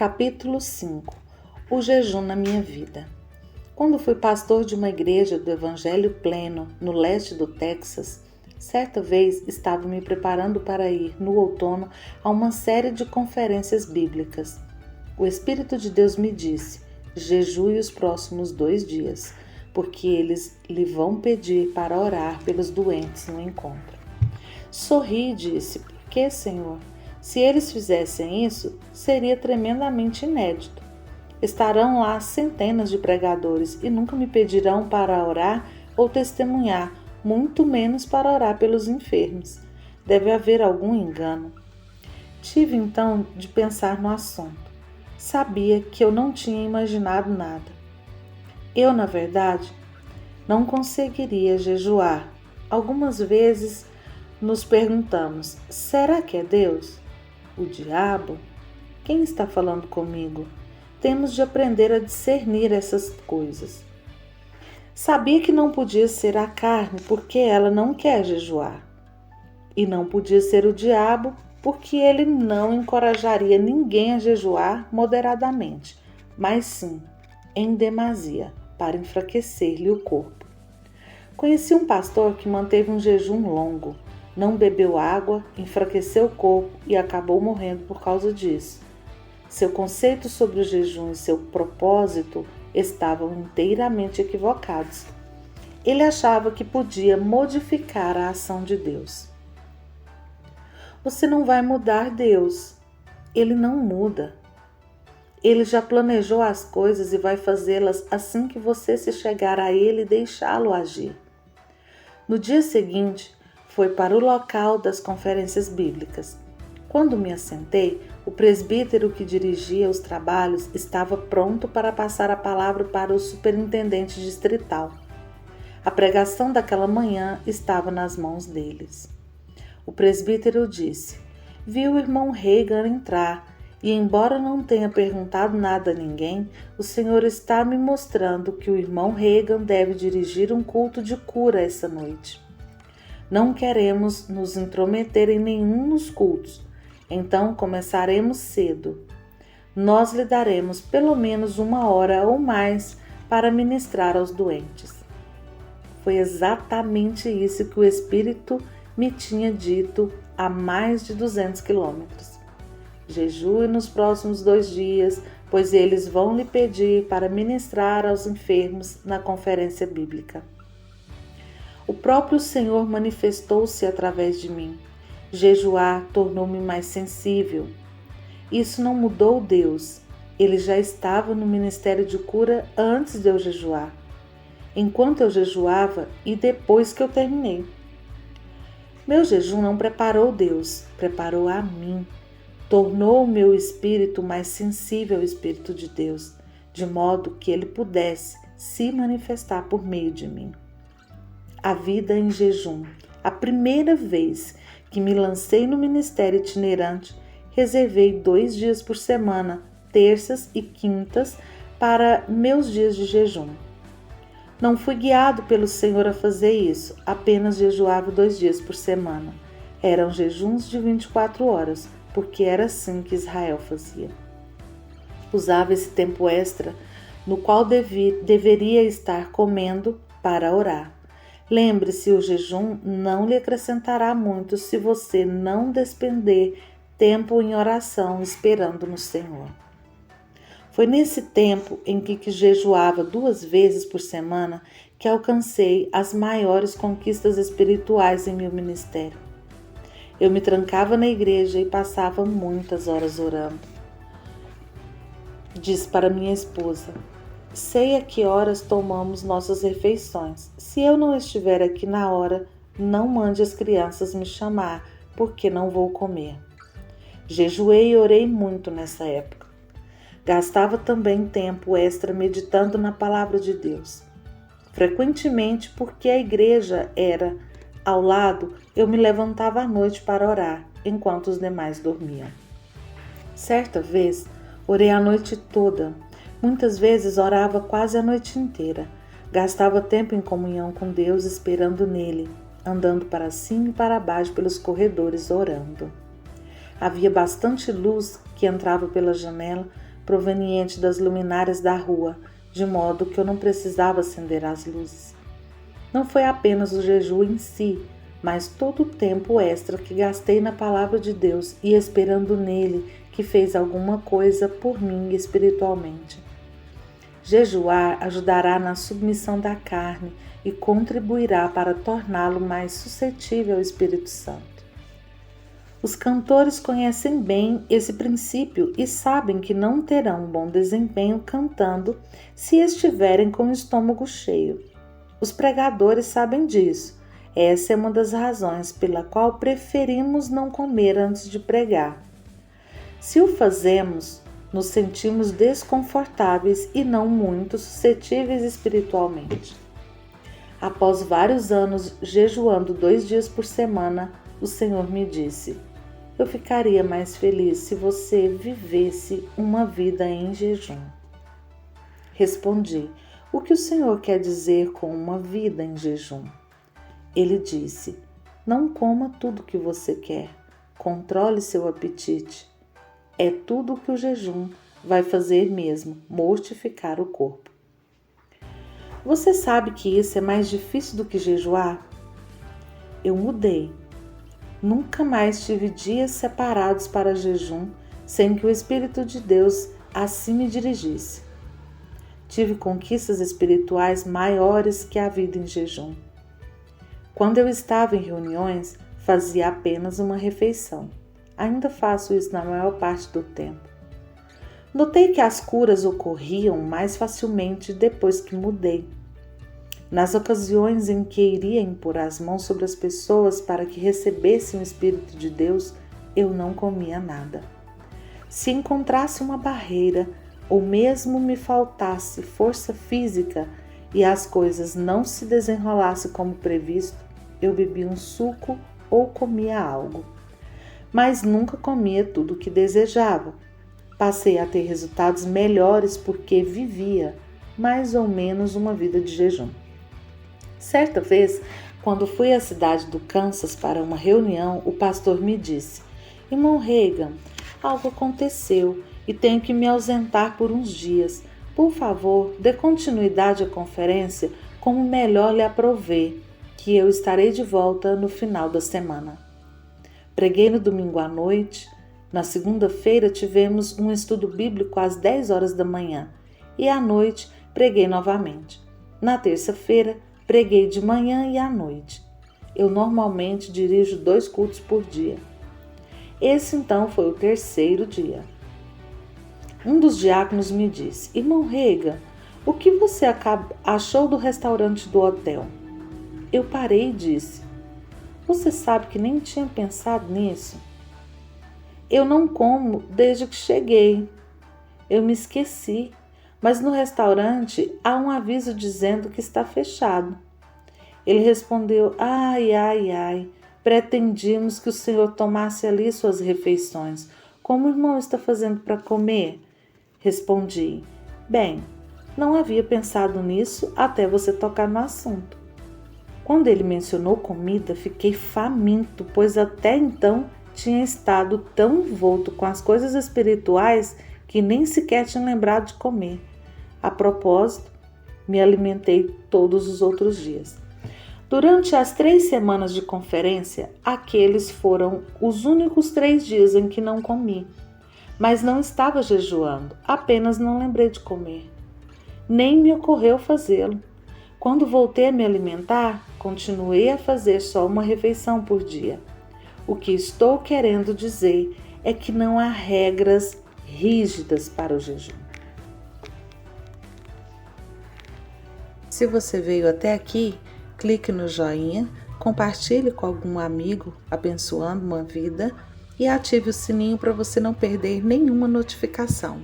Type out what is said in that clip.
Capítulo 5. O jejum na minha vida. Quando fui pastor de uma igreja do Evangelho Pleno no leste do Texas, certa vez estava me preparando para ir, no outono, a uma série de conferências bíblicas. O Espírito de Deus me disse: jejue os próximos 2 dias, porque eles lhe vão pedir para orar pelos doentes no encontro. Sorri e disse: por que, Senhor? Se eles fizessem isso, seria tremendamente inédito. Estarão lá centenas de pregadores e nunca me pedirão para orar ou testemunhar, muito menos para orar pelos enfermos. Deve haver algum engano. Tive então de pensar no assunto. Sabia que eu não tinha imaginado nada. Eu, na verdade, não conseguiria jejuar. Algumas vezes nos perguntamos: será que é Deus? O diabo? Quem está falando comigo? Temos de aprender a discernir essas coisas. Sabia que não podia ser a carne porque ela não quer jejuar. E não podia ser o diabo porque ele não encorajaria ninguém a jejuar moderadamente, mas sim, em demasia, para enfraquecer-lhe o corpo. Conheci um pastor que manteve um jejum longo. Não bebeu água, enfraqueceu o corpo e acabou morrendo por causa disso. Seu conceito sobre o jejum e seu propósito estavam inteiramente equivocados. Ele achava que podia modificar a ação de Deus. Você não vai mudar Deus. Ele não muda. Ele já planejou as coisas e vai fazê-las assim que você se chegar a Ele e deixá-lo agir. No dia seguinte, foi para o local das conferências bíblicas. Quando me assentei, o presbítero que dirigia os trabalhos estava pronto para passar a palavra para o superintendente distrital. A pregação daquela manhã estava nas mãos deles. O presbítero disse: vi o irmão Reagan entrar e, embora não tenha perguntado nada a ninguém, o Senhor está me mostrando que o irmão Reagan deve dirigir um culto de cura essa noite. Não queremos nos intrometer em nenhum dos cultos, então começaremos cedo. Nós lhe daremos pelo menos 1 hora ou mais para ministrar aos doentes. Foi exatamente isso que o Espírito me tinha dito há mais de 200 quilômetros. Jejue nos próximos 2 dias, pois eles vão lhe pedir para ministrar aos enfermos na conferência bíblica. O próprio Senhor manifestou-se através de mim. Jejuar tornou-me mais sensível. Isso não mudou Deus. Ele já estava no ministério de cura antes de eu jejuar, enquanto eu jejuava e depois que eu terminei. Meu jejum não preparou Deus, preparou a mim. Tornou o meu espírito mais sensível ao Espírito de Deus, de modo que ele pudesse se manifestar por meio de mim. A vida em jejum. A primeira vez que me lancei no ministério itinerante, reservei 2 dias por semana, terças e quintas, para meus dias de jejum. Não fui guiado pelo Senhor a fazer isso, apenas jejuava 2 dias por semana. Eram jejuns de 24 horas, porque era assim que Israel fazia. Usava esse tempo extra, no qual deveria estar comendo, para orar. Lembre-se, o jejum não lhe acrescentará muito se você não despender tempo em oração esperando no Senhor. Foi nesse tempo em que jejuava 2 vezes por semana que alcancei as maiores conquistas espirituais em meu ministério. Eu me trancava na igreja e passava muitas horas orando. Disse para minha esposa: sei a que horas tomamos nossas refeições. Se eu não estiver aqui na hora, não mande as crianças me chamar, porque não vou comer. Jejuei e orei muito nessa época. Gastava também tempo extra meditando na palavra de Deus. Frequentemente, porque a igreja era ao lado, eu me levantava à noite para orar, enquanto os demais dormiam. Certa vez, orei a noite toda. Muitas vezes orava quase a noite inteira. Gastava tempo em comunhão com Deus, esperando nele, andando para cima e para baixo pelos corredores orando. Havia bastante luz que entrava pela janela, proveniente das luminárias da rua, de modo que eu não precisava acender as luzes. Não foi apenas o jejum em si, mas todo o tempo extra que gastei na palavra de Deus e esperando nele que fez alguma coisa por mim espiritualmente. Jejuar ajudará na submissão da carne e contribuirá para torná-lo mais suscetível ao Espírito Santo. Os cantores conhecem bem esse princípio e sabem que não terão um bom desempenho cantando se estiverem com o estômago cheio. Os pregadores sabem disso. Essa é uma das razões pela qual preferimos não comer antes de pregar. Se o fazemos, nos sentimos desconfortáveis e não muito suscetíveis espiritualmente. Após vários anos jejuando 2 dias por semana, o Senhor me disse: eu ficaria mais feliz se você vivesse uma vida em jejum. Respondi: o que o Senhor quer dizer com uma vida em jejum? Ele disse: não coma tudo o que você quer, controle seu apetite. É tudo o que o jejum vai fazer mesmo, mortificar o corpo. Você sabe que isso é mais difícil do que jejuar? Eu mudei. Nunca mais tive dias separados para jejum sem que o Espírito de Deus assim me dirigisse. Tive conquistas espirituais maiores que a vida em jejum. Quando eu estava em reuniões, fazia apenas uma refeição. Ainda faço isso na maior parte do tempo. Notei que as curas ocorriam mais facilmente depois que mudei. Nas ocasiões em que iria impor as mãos sobre as pessoas para que recebessem o Espírito de Deus, eu não comia nada. Se encontrasse uma barreira ou mesmo me faltasse força física e as coisas não se desenrolassem como previsto, eu bebia um suco ou comia algo. Mas nunca comia tudo o que desejava. Passei a ter resultados melhores porque vivia mais ou menos uma vida de jejum. Certa vez, quando fui à cidade do Kansas para uma reunião, o pastor me disse: irmão Reagan, algo aconteceu e tenho que me ausentar por uns dias. Por favor, dê continuidade à conferência como melhor lhe aprouver, que eu estarei de volta no final da semana. Preguei no domingo à noite. Na segunda-feira tivemos um estudo bíblico às 10 horas da manhã e à noite preguei novamente. Na terça-feira, preguei de manhã e à noite. Eu normalmente dirijo 2 cultos por dia. Esse então foi o 3º dia. Um dos diáconos me disse: irmão Reagan, o que você achou do restaurante do hotel? Eu parei e disse: você sabe que nem tinha pensado nisso? Eu não como desde que cheguei. Eu me esqueci, mas no restaurante há um aviso dizendo que está fechado. Ele respondeu: ai, pretendíamos que o senhor tomasse ali suas refeições. Como o irmão está fazendo para comer? Respondi: bem, não havia pensado nisso até você tocar no assunto. Quando ele mencionou comida, fiquei faminto, pois até então tinha estado tão envolto com as coisas espirituais que nem sequer tinha lembrado de comer. A propósito, me alimentei todos os outros dias. Durante as 3 semanas de conferência, aqueles foram os únicos 3 dias em que não comi. Mas não estava jejuando, apenas não lembrei de comer. Nem me ocorreu fazê-lo. Quando voltei a me alimentar, continuei a fazer só uma refeição por dia. O que estou querendo dizer é que não há regras rígidas para o jejum. Se você veio até aqui, clique no joinha, compartilhe com algum amigo abençoando uma vida e ative o sininho para você não perder nenhuma notificação.